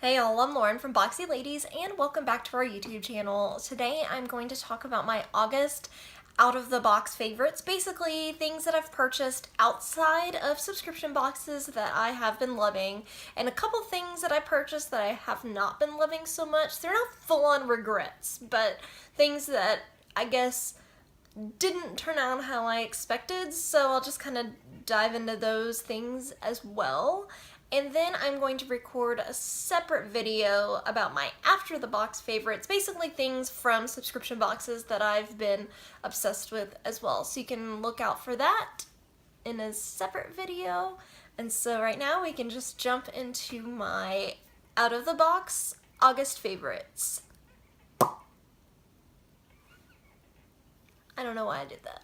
Hey all, I'm Lauren from Boxy Ladies and welcome back to our YouTube channel. Today I'm going to talk about my August out-of-the-box favorites, basically things that I've purchased outside of subscription boxes that I have been loving, and a couple things that I purchased that I have not been loving so much. They're not full-on regrets, but things that I guess didn't turn out how I expected, so I'll just kind of dive into those things as well. And then I'm going to record a separate video about my after the box favorites, basically things from subscription boxes that I've been obsessed with as well. So you can look out for that in a separate video. And so right now we can just jump into my out of the box August favorites. I don't know why I did that.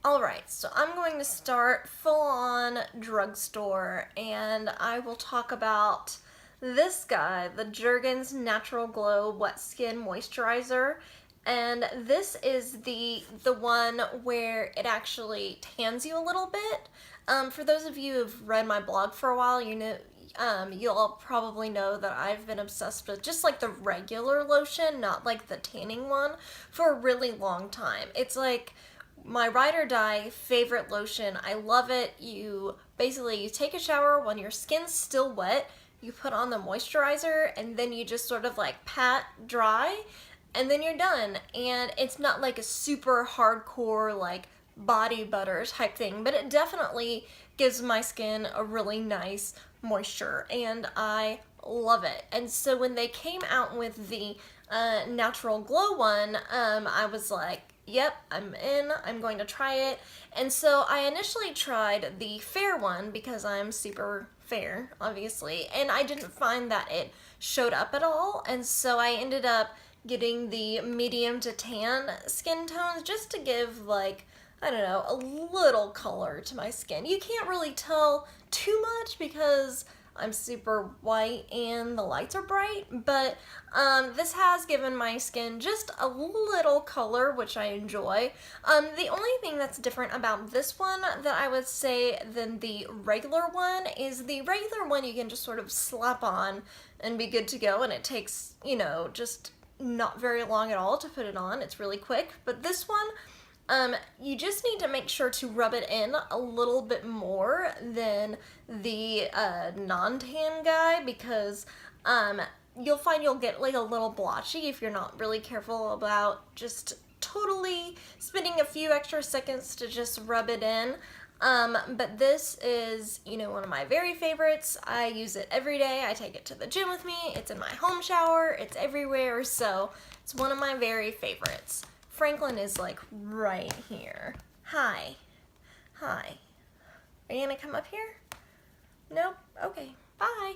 Alright, so I'm going to start full-on drugstore, and I will talk about this guy, the Jergens Natural Glow Wet Skin Moisturizer. And this is the one where it actually tans you a little bit. For those of you who've read my blog for a while, you know, you'll probably know that I've been obsessed with just like the regular lotion, not like the tanning one, for a really long time. It's like my ride or die favorite lotion. I love it. You take a shower when your skin's still wet, you put on the moisturizer, and then you just sort of like pat dry, and then you're done. And it's not like a super hardcore like body butter type thing, but it definitely gives my skin a really nice moisture, and I love it. And so when they came out with the Natural Glow one, I was like, yep, I'm in, I'm going to try it. And so I initially tried the fair one because I'm super fair, obviously, and I didn't find that it showed up at all, and so I ended up getting the medium to tan skin tones just to give, like, I don't know, a little color to my skin. You can't really tell too much because I'm super white and the lights are bright, but this has given my skin just a little color, which I enjoy. The only thing that's different about this one that I would say than the regular one is the regular one you can just sort of slap on and be good to go, and it takes, you know, just not very long at all to put it on. It's really quick. But this one, you just need to make sure to rub it in a little bit more than the non-tan guy, because you'll find you'll get like a little blotchy if you're not really careful about just totally spending a few extra seconds to just rub it in. But this is, you know, one of my very favorites. I use it every day. I take it to the gym with me. It's in my home shower. It's everywhere. So it's one of my very favorites. Franklin is like right here. Hi. Hi. Are you gonna come up here? Nope? Okay. Bye.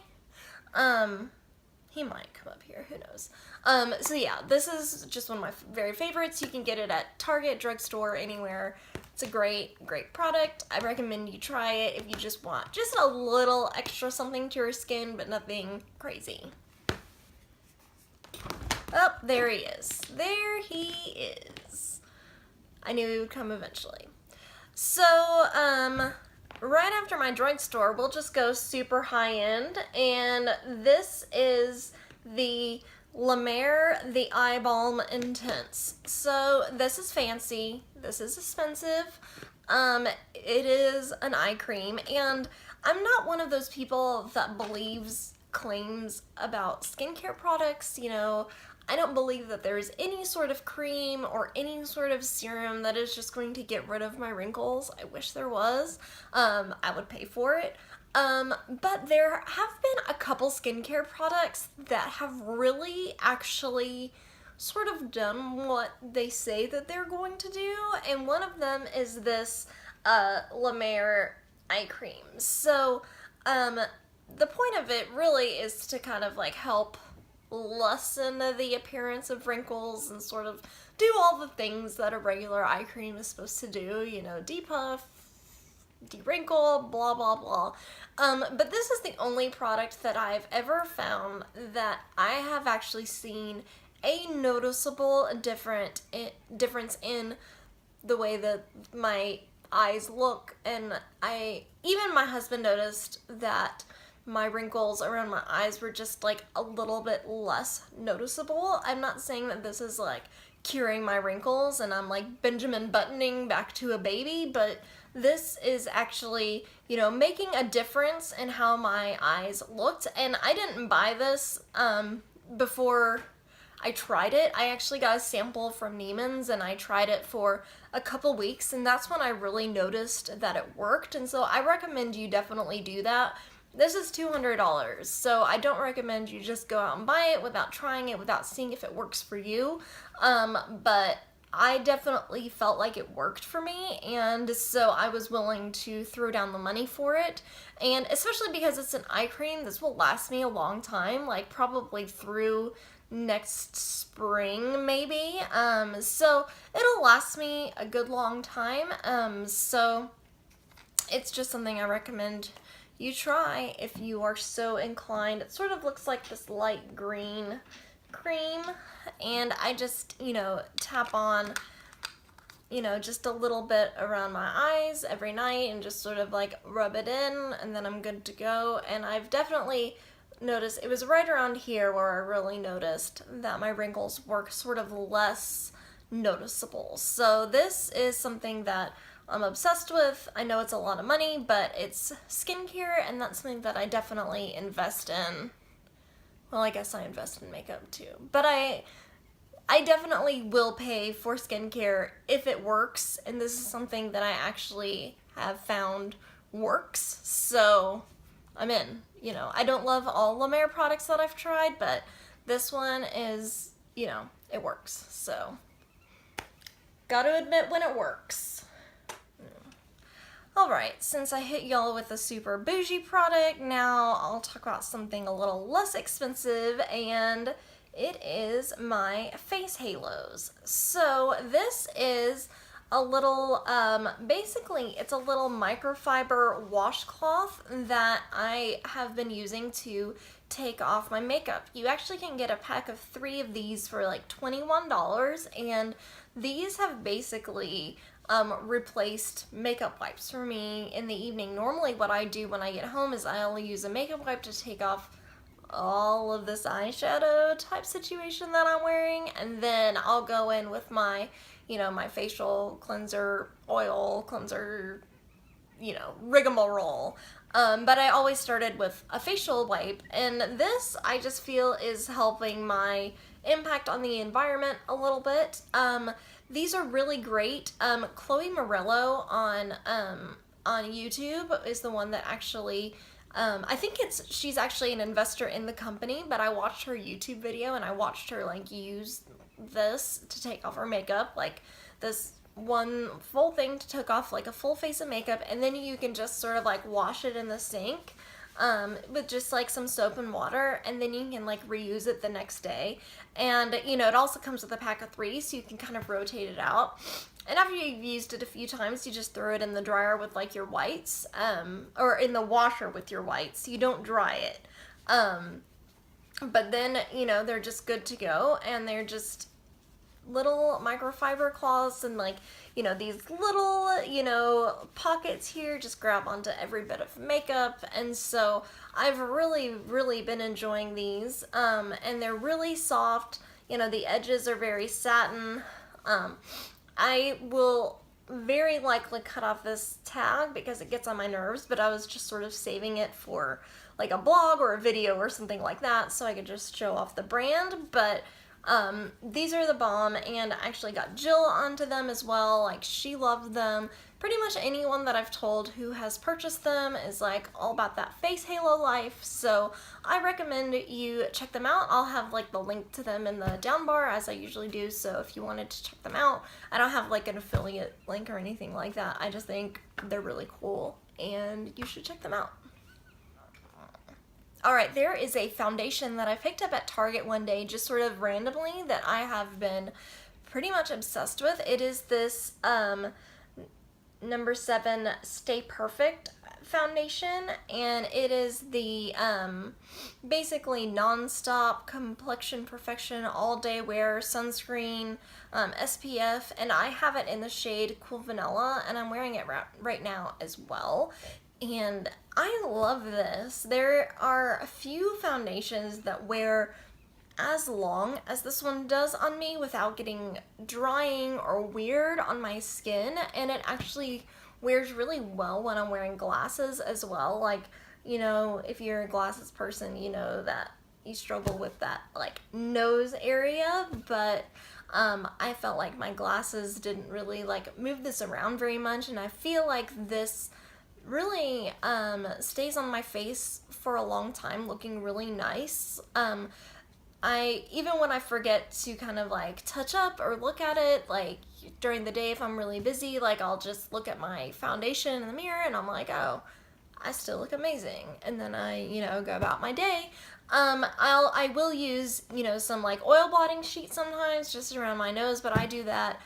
He might come up here, who knows. So yeah, this is just one of my very favorites. You can get it at Target, drugstore, anywhere. It's a great, great product. I recommend you try it if you just want just a little extra something to your skin, but nothing crazy. Oh, there he is. There he is. I knew he would come eventually. So, right after my drugstore, we'll just go super high-end, and this is the La Mer The Eye Balm Intense. So, this is fancy. This is expensive. It is an eye cream, and I'm not one of those people that believes claims about skincare products, you know. I don't believe that there is any sort of cream or any sort of serum that is just going to get rid of my wrinkles. I wish there was. I would pay for it. But there have been a couple skincare products that have really actually sort of done what they say that they're going to do, and one of them is this La Mer eye cream. So the point of it really is to kind of like help lessen the appearance of wrinkles and sort of do all the things that a regular eye cream is supposed to do, you know, depuff, de-wrinkle, blah, blah, blah. But this is the only product that I've ever found that I have actually seen a noticeable difference in the way that my eyes look, and even my husband noticed that my wrinkles around my eyes were just like a little bit less noticeable. I'm not saying that this is like curing my wrinkles and I'm like Benjamin Buttoning back to a baby, but this is actually, you know, making a difference in how my eyes looked. And I didn't buy this before I tried it. I actually got a sample from Neiman's and I tried it for a couple weeks, and that's when I really noticed that it worked. And so I recommend you definitely do that. This is $200, so I don't recommend you just go out and buy it without trying it, without seeing if it works for you. But I definitely felt like it worked for me, and so I was willing to throw down the money for it. And especially because it's an eye cream, this will last me a long time, like probably through next spring maybe. So it'll last me a good long time. So it's just something I recommend you try if you are so inclined. It sort of looks like this light green cream, and I just, you know, tap on, you know, just a little bit around my eyes every night and just sort of like rub it in, and then I'm good to go. And I've definitely noticed, it was right around here where I really noticed that my wrinkles were sort of less noticeable. So this is something that I'm obsessed with. I know it's a lot of money, but it's skincare, and that's something that I definitely invest in. Well, I guess I invest in makeup too, but I definitely will pay for skincare if it works, and this is something that I actually have found works, so I'm in. You know, I don't love all La Mer products that I've tried, but this one is, you know, it works, so gotta admit when it works. Alright, since I hit y'all with a super bougie product, now I'll talk about something a little less expensive, and it is my face halos. So this is a little, basically it's a little microfiber washcloth that I have been using to take off my makeup. You actually can get a pack of 3 of these for like $21, and these have basically replaced makeup wipes for me in the evening. Normally what I do when I get home is I only use a makeup wipe to take off all of this eyeshadow type situation that I'm wearing, and then I'll go in with my, you know, my facial cleanser, oil cleanser, you know, rigmarole. But I always started with a facial wipe, and this I just feel is helping my impact on the environment a little bit. These are really great. Chloe Morello on YouTube is the one that actually, I think she's actually an investor in the company, but I watched her YouTube video and I watched her like use this to take off her makeup, like this one full thing to take off like a full face of makeup, and then you can just sort of like wash it in the sink with just like some soap and water, and then you can like reuse it the next day. And you know, it also comes with a pack of 3, so you can kind of rotate it out. And after you've used it a few times, you just throw it in the dryer with like your whites, or in the washer with your whites. You don't dry it. But then, you know, they're just good to go, and they're just little microfiber cloths, and like, you know, these little, you know, pockets here just grab onto every bit of makeup. And so I've really been enjoying these, and they're really soft. You know, the edges are very satin. I will very likely cut off this tag because it gets on my nerves, but I was just sort of saving it for like a blog or a video or something like that, so I could just show off the brand. But these are the bomb, and I actually got Jill onto them as well. Like, she loved them. Pretty much anyone that I've told who has purchased them is like all about that face halo life, so I recommend you check them out. I'll have like the link to them in the down bar as I usually do, so if you wanted to check them out, I don't have like an affiliate link or anything like that. I just think they're really cool and you should check them out. Alright, there is a foundation that I picked up at Target one day just sort of randomly that I have been pretty much obsessed with. It is this number 7 Stay Perfect foundation, and it is the basically non-stop complexion perfection all day wear sunscreen, SPF, and I have it in the shade Cool Vanilla, and I'm wearing it right now as well. And I love this. There are a few foundations that wear as long as this one does on me without getting drying or weird on my skin, and it actually wears really well when I'm wearing glasses as well. Like, you know, if you're a glasses person, you know that you struggle with that like nose area, but I felt like my glasses didn't really like move this around very much, and I feel like this really stays on my face for a long time looking really nice. I even when I forget to kind of like touch up or look at it like during the day if I'm really busy, like I'll just look at my foundation in the mirror and I'm like, oh, I still look amazing. And then I, you know, go about my day. I will use, you know, some like oil blotting sheet sometimes just around my nose, but I do that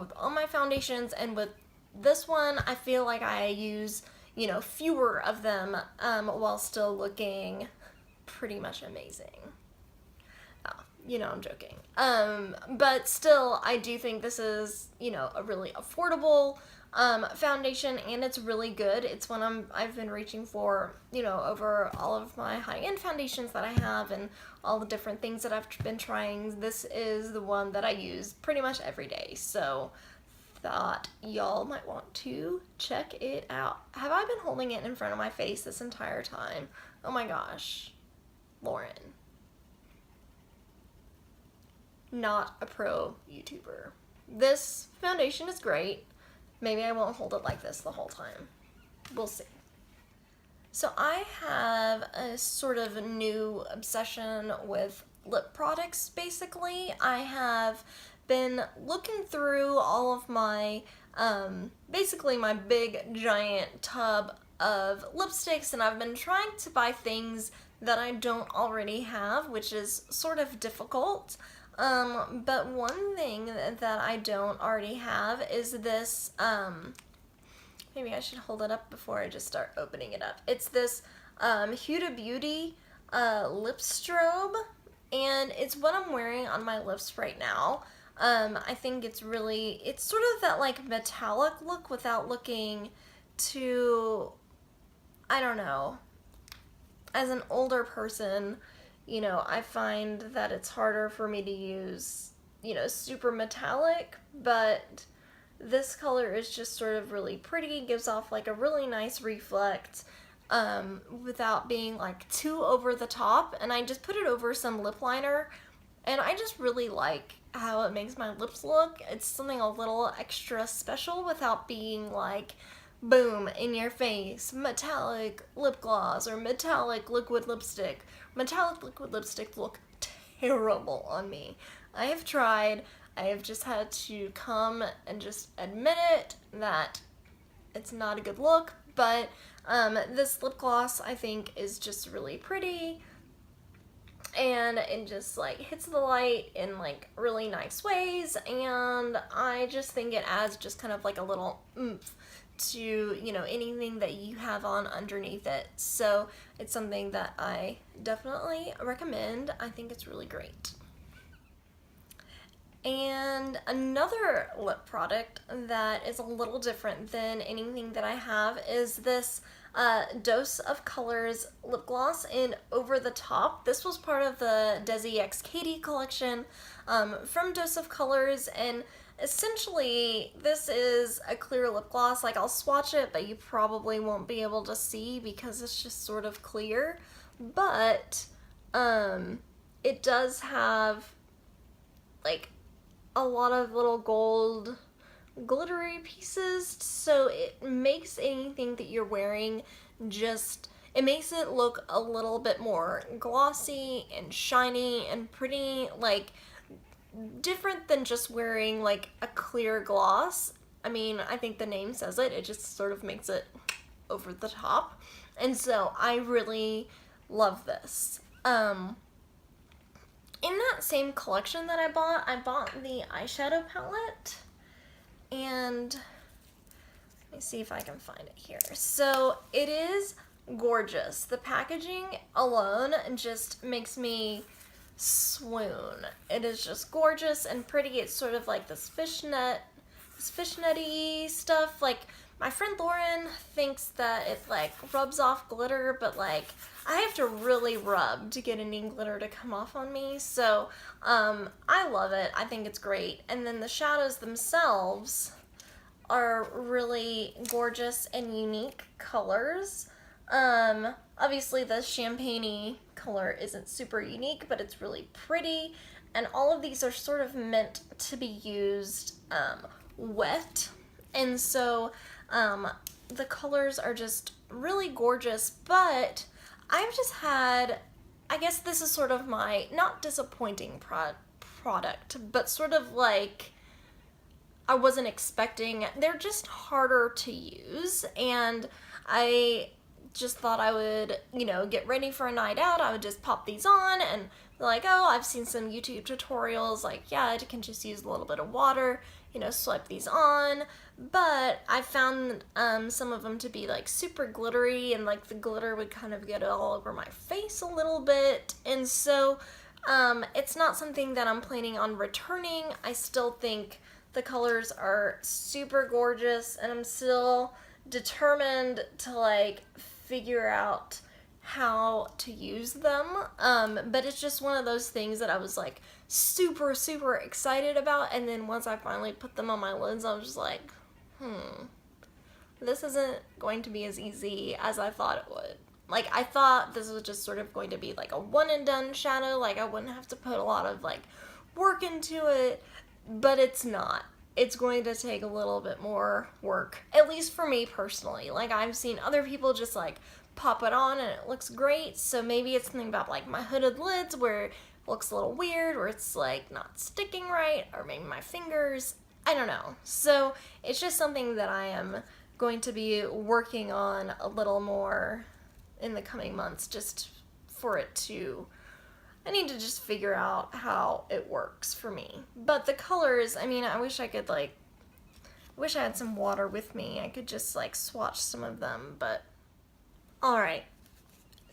with all my foundations, and with this one I feel like I use, you know, fewer of them while still looking pretty much amazing. You know, I'm joking. But still, I do think this is, you know, a really affordable foundation, and it's really good. It's one I've been reaching for, you know, over all of my high-end foundations that I have and all the different things that I've been trying. This is the one that I use pretty much every day, so thought y'all might want to check it out. Have I been holding it in front of my face this entire time? Oh my gosh. Lauren. Not a pro YouTuber. This foundation is great. Maybe I won't hold it like this the whole time. We'll see. So I have a sort of new obsession with lip products, basically. I have been looking through all of my, basically my big giant tub of lipsticks, and I've been trying to buy things that I don't already have, which is sort of difficult. But one thing that I don't already have is this, maybe I should hold it up before I just start opening it up. It's this, Huda Beauty, lip strobe, and it's what I'm wearing on my lips right now. I think it's sort of that, like, metallic look without looking too, I don't know. As an older person, you know, I find that it's harder for me to use, you know, super metallic, but this color is just sort of really pretty, gives off like a really nice reflect, without being like too over the top, and I just put it over some lip liner, and I just really like how it makes my lips look. It's something a little extra special without being like, boom, in your face, metallic lip gloss or metallic liquid lipstick. Metallic liquid lipstick look terrible on me. I have tried. I have just had to come and just admit it that it's not a good look, but this lip gloss I think is just really pretty, and it just like hits the light in like really nice ways, and I just think it adds just kind of like a little oomph to, you know, anything that you have on underneath it. So it's something that I definitely recommend. I think it's really great. And another lip product that is a little different than anything that I have is this Dose of Colors lip gloss in Over the Top. This was part of the Desi X Katie collection from Dose of Colors, and essentially this is a clear lip gloss. Like, I'll swatch it, but you probably won't be able to see because it's just sort of clear, but it does have like a lot of little gold glittery pieces, so it makes anything that you're wearing it makes it look a little bit more glossy and shiny and pretty, like different than just wearing like a clear gloss. I mean, I think the name says it, it just sort of makes it over the top, and so I really love this. In that same collection that I bought the eyeshadow palette, and let me see if I can find it here. So it is gorgeous. The packaging alone just makes me swoon. It is just gorgeous and pretty. It's sort of like this fishnetty stuff. Like, my friend Lauren thinks that it like rubs off glitter, but like I have to really rub to get any glitter to come off on me. So I love it. I think it's great. And then the shadows themselves are really gorgeous and unique colors. Obviously the champagne-y color isn't super unique, but it's really pretty. And all of these are sort of meant to be used wet. And so the colors are just really gorgeous, but I've just had, I guess this is sort of my, not disappointing product, but sort of like, I wasn't expecting, they're just harder to use, and I just thought I would, you know, get ready for a night out, I would just pop these on, and like, oh, I've seen some YouTube tutorials, like, yeah, I can just use a little bit of water, you know, swipe these on, but I found some of them to be like super glittery, and like the glitter would kind of get all over my face a little bit, and so it's not something that I'm planning on returning. I still think the colors are super gorgeous, and I'm still determined to like figure out how to use them, but it's just one of those things that I was like super excited about, and then once I finally put them on my lids, I was just like, this isn't going to be as easy as I thought it would. Like, I thought this was just sort of going to be like a one and done shadow, like I wouldn't have to put a lot of like work into it, but it's not. It's going to take a little bit more work, at least for me personally. Like, I've seen other people just like pop it on and it looks great, so maybe it's something about like my hooded lids where it looks a little weird, or it's like not sticking right, or maybe my fingers, I don't know. So it's just something that I am going to be working on a little more in the coming months, just for it to, I need to just figure out how it works for me. But the colors, I mean, I wish I could like, wish I had some water with me. I could just like swatch some of them, but alright.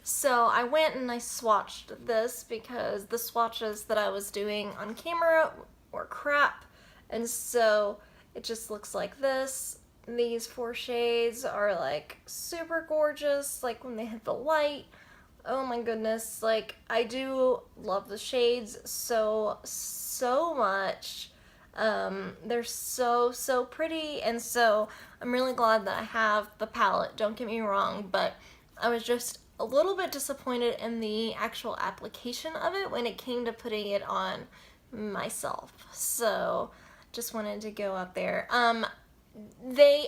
So I went and I swatched this because the swatches that I was doing on camera were crap, and so it just looks like this. These 4 shades are like super gorgeous, like when they hit the light. Oh my goodness, like I do love the shades so much. They're so pretty, and so I'm really glad that I have the palette, don't get me wrong, but I was just a little bit disappointed in the actual application of it when it came to putting it on myself. So just wanted to go out there. They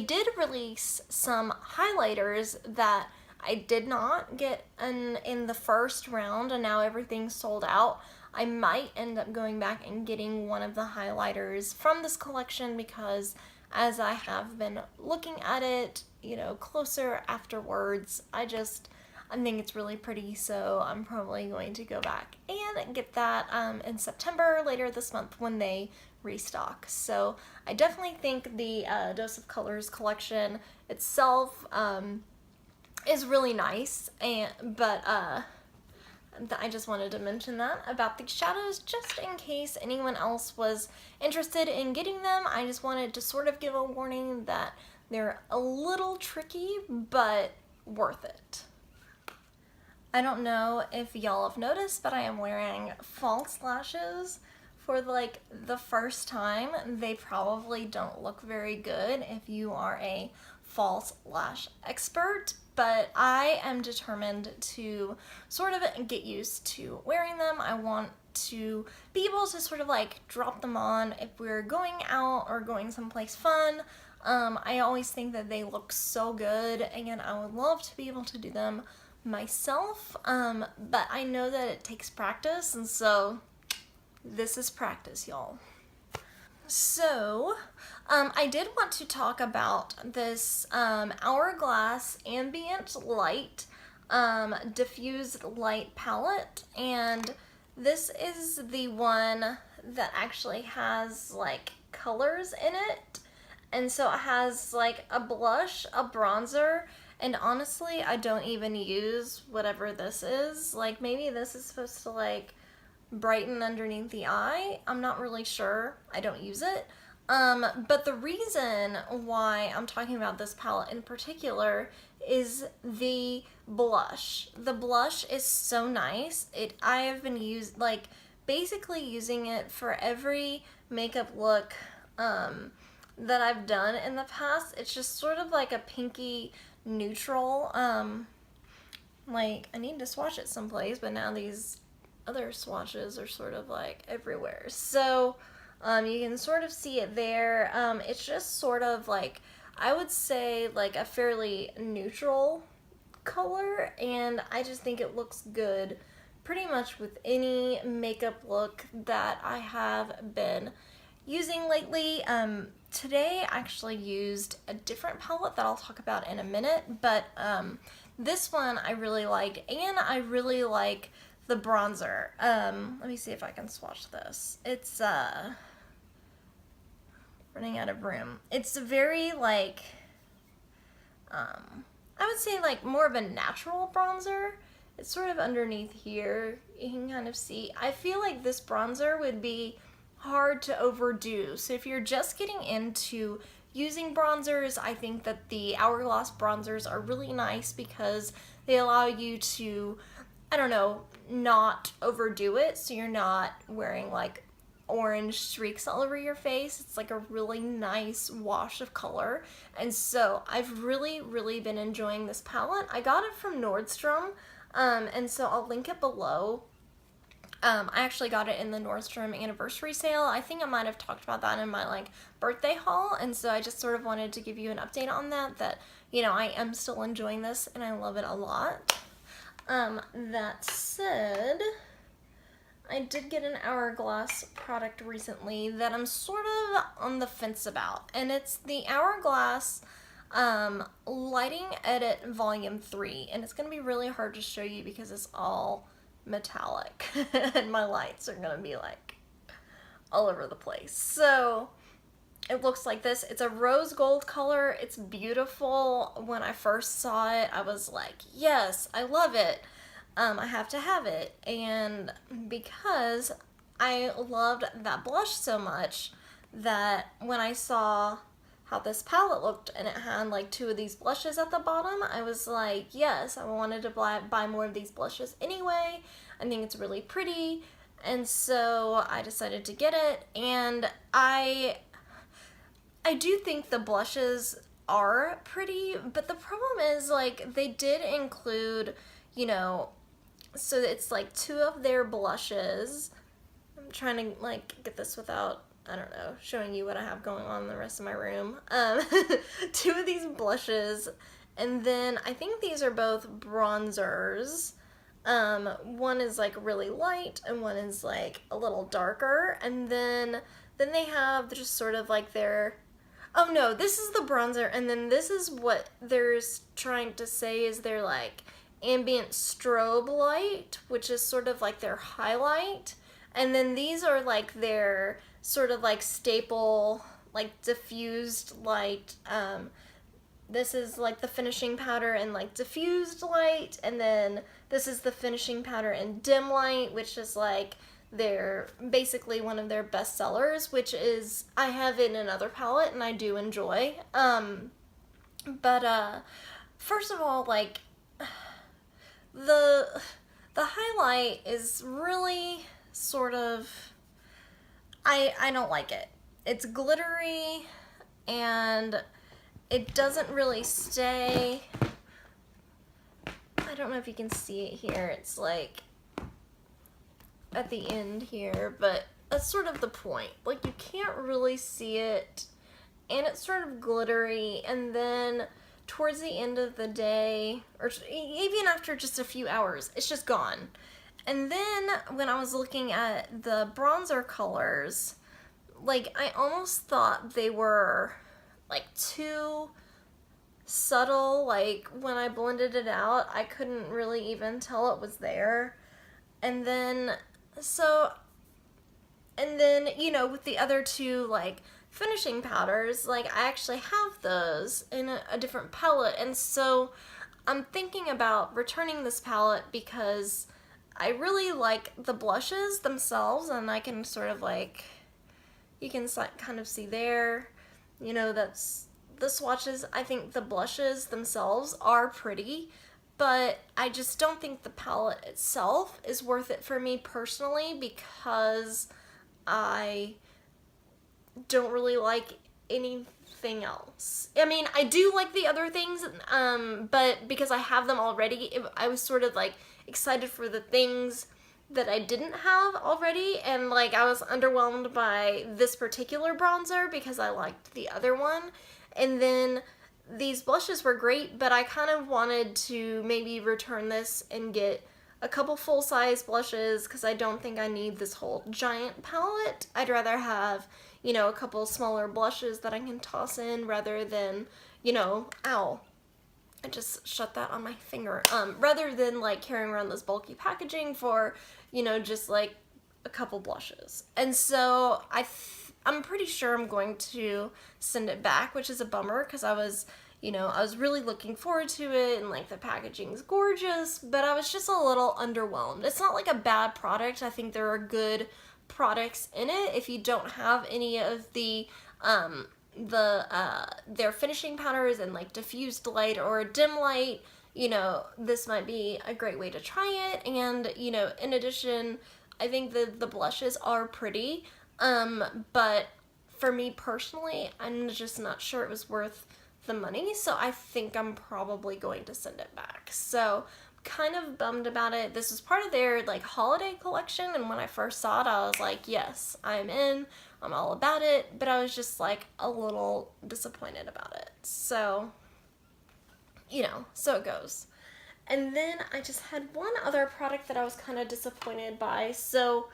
did release some highlighters that I did not get in the first round, and now everything's sold out. I might end up going back and getting one of the highlighters from this collection, because as I have been looking at it, you know, closer afterwards, I think it's really pretty, so I'm probably going to go back and get that in September, later this month, when they restock. So I definitely think the Dose of Colors collection itself is really nice, but I just wanted to mention that about the shadows, just in case anyone else was interested in getting them. I just wanted to sort of give a warning that they're a little tricky, but worth it. I don't know if y'all have noticed, but I am wearing false lashes for like the first time. They probably don't look very good if you are a false lash expert, but I am determined to sort of get used to wearing them. I want to be able to sort of like drop them on if we're going out or going someplace fun. I always think that they look so good, and I would love to be able to do them myself, but I know that it takes practice, and so this is practice, y'all. So, I did want to talk about this Hourglass Ambient Light Diffused Light Palette, and this is the one that actually has like colors in it, and so it has like a blush, a bronzer, and honestly I don't even use whatever this is. Like, maybe this is supposed to like brighten underneath the eye. I'm not really sure. I don't use it. But the reason why I'm talking about this palette in particular is the blush. The blush is so nice. I have been basically using it for every makeup look that I've done in the past. It's just sort of like a pinky neutral. Like, I need to swatch it someplace, but now these other swatches are sort of like everywhere. So you can sort of see it there. It's just sort of like, I would say like a fairly neutral color, and I just think it looks good pretty much with any makeup look that I have been using lately. Today I actually used a different palette that I'll talk about in a minute, but this one I really like, and I really like the bronzer. Let me see if I can swatch this. It's running out of room. It's very like I would say like more of a natural bronzer. It's sort of underneath here. You can kind of see. I feel like this bronzer would be hard to overdo. So if you're just getting into using bronzers, I think that the Hourglass bronzers are really nice because they allow you to, I don't know, not overdo it. So you're not wearing like orange streaks all over your face. It's like a really nice wash of color. And so I've really been enjoying this palette. I got it from Nordstrom, and so I'll link it below. I actually got it in the Nordstrom anniversary sale. I think I might have talked about that in my like birthday haul, and so I just sort of wanted to give you an update on that, you know, I am still enjoying this and I love it a lot. That said, I did get an Hourglass product recently that I'm sort of on the fence about, and it's the Hourglass Lighting Edit Volume 3, and it's going to be really hard to show you because it's all metallic and my lights are going to be like all over the place. So it looks like this. It's a rose gold color. It's beautiful. When I first saw it, I was like, yes, I love it. I have to have it. And because I loved that blush so much, that when I saw how this palette looked and it had like 2 of these blushes at the bottom, I was like, yes, I wanted to buy more of these blushes anyway. I think it's really pretty, and so I decided to get it. And I do think the blushes are pretty, but the problem is like they did include, you know, so it's like 2 of their blushes. I'm trying to like get this without, I don't know, showing you what I have going on in the rest of my room. 2 of these blushes, and then I think these are both bronzers. One is like really light and one is like a little darker, and then they have just sort of like their, oh no, this is the bronzer, and then this is what they're trying to say is their like ambient strobe light, which is sort of like their highlight, and then these are like their sort of like staple, like diffused light. This is like the finishing powder and like diffused light, and then this is the finishing powder and dim light, which is like their, basically one of their best sellers, which is, I have it in another palette and I do enjoy. But first of all, like the highlight is really sort of, I don't like it. It's glittery and it doesn't really stay. I don't know if you can see it here. It's like at the end here, but that's sort of the point. Like you can't really see it, and it's sort of glittery, and then towards the end of the day, or even after just a few hours, it's just gone. And then when I was looking at the bronzer colors, like I almost thought they were like too subtle. Like when I blended it out, I couldn't really even tell it was there. And then you know, with the other 2 like finishing powders, like I actually have those in a different palette, and so I'm thinking about returning this palette because I really like the blushes themselves, and I can sort of like You can kind of see there, you know, that's the swatches. I think the blushes themselves are pretty, but I just don't think the palette itself is worth it for me personally, because I don't really like anything else. I mean, I do like the other things, but because I have them already, I was sort of like excited for the things that I didn't have already, and like I was underwhelmed by this particular bronzer because I liked the other one. And then these blushes were great, but I kind of wanted to maybe return this and get a couple full-size blushes, because I don't think I need this whole giant palette. I'd rather have, you know, a couple smaller blushes that I can toss in rather than, you know, ow, I just shut that on my finger. Rather than like carrying around this bulky packaging for, you know, just like a couple blushes. And so I'm pretty sure I'm going to send it back, which is a bummer, because I was really looking forward to it, and like the packaging's gorgeous, but I was just a little underwhelmed. It's not like a bad product. I think there are good products in it. If you don't have any of their finishing powders and like diffused light or dim light, you know, this might be a great way to try it. And, you know, in addition, I think the blushes are pretty, but for me personally, I'm just not sure it was worth the money, so I think I'm probably going to send it back. So kind of bummed about it. This was part of their like holiday collection, and when I first saw it, I was like, yes, I'm in, I'm all about it, but I was just like a little disappointed about it. So, you know, so it goes. And then I just had one other product that I was kind of disappointed by. So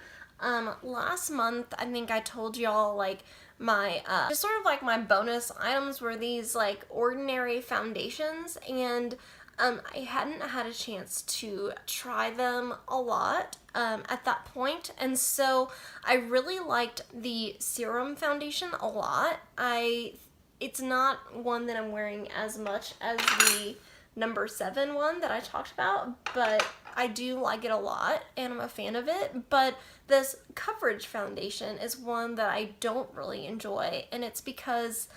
last month, I think I told y'all like my just sort of like my bonus items were these like ordinary foundations, and I hadn't had a chance to try them a lot at that point, and so I really liked the serum foundation a lot. It's not one that I'm wearing as much as the number 7 one that I talked about, but I do like it a lot and I'm a fan of it. But this coverage foundation is one that I don't really enjoy, and it's because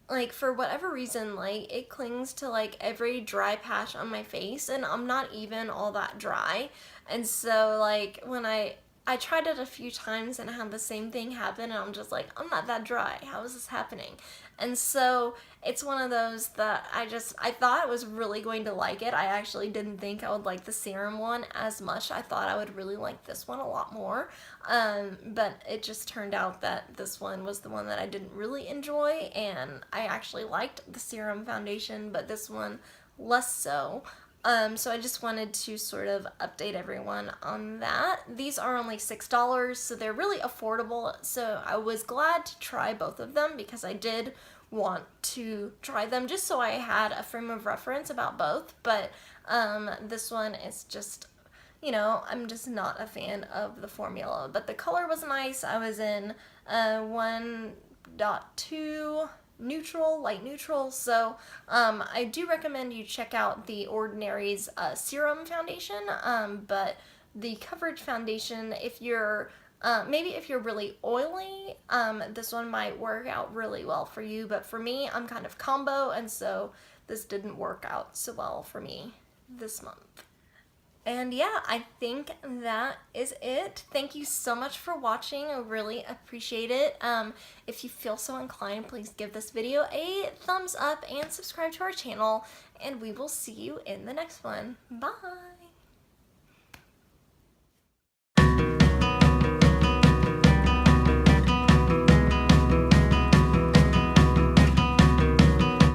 like for whatever reason, like it clings to like every dry patch on my face, and I'm not even all that dry. And so like when I tried it a few times and I had the same thing happen, and I'm just like, I'm not that dry. How is this happening? And so it's one of those that I thought I was really going to like it. I actually didn't think I would like the serum one as much. I thought I would really like this one a lot more. But it just turned out that this one was the one that I didn't really enjoy, and I actually liked the serum foundation, but this one less so. So I just wanted to sort of update everyone on that. These are only $6, so they're really affordable. So I was glad to try both of them because I did want to try them just so I had a frame of reference about both. But this one is just, you know, I'm just not a fan of the formula. But the color was nice. I was in 1.2 neutral, light neutral, so I do recommend you check out the Ordinary's serum foundation, but the coverage foundation, if you're maybe if you're really oily, this one might work out really well for you, but for me, I'm kind of combo, and so this didn't work out so well for me this month. And yeah, I think that is it. Thank you so much for watching. I really appreciate it. If you feel so inclined, please give this video a thumbs up and subscribe to our channel, and we will see you in the next one. Bye!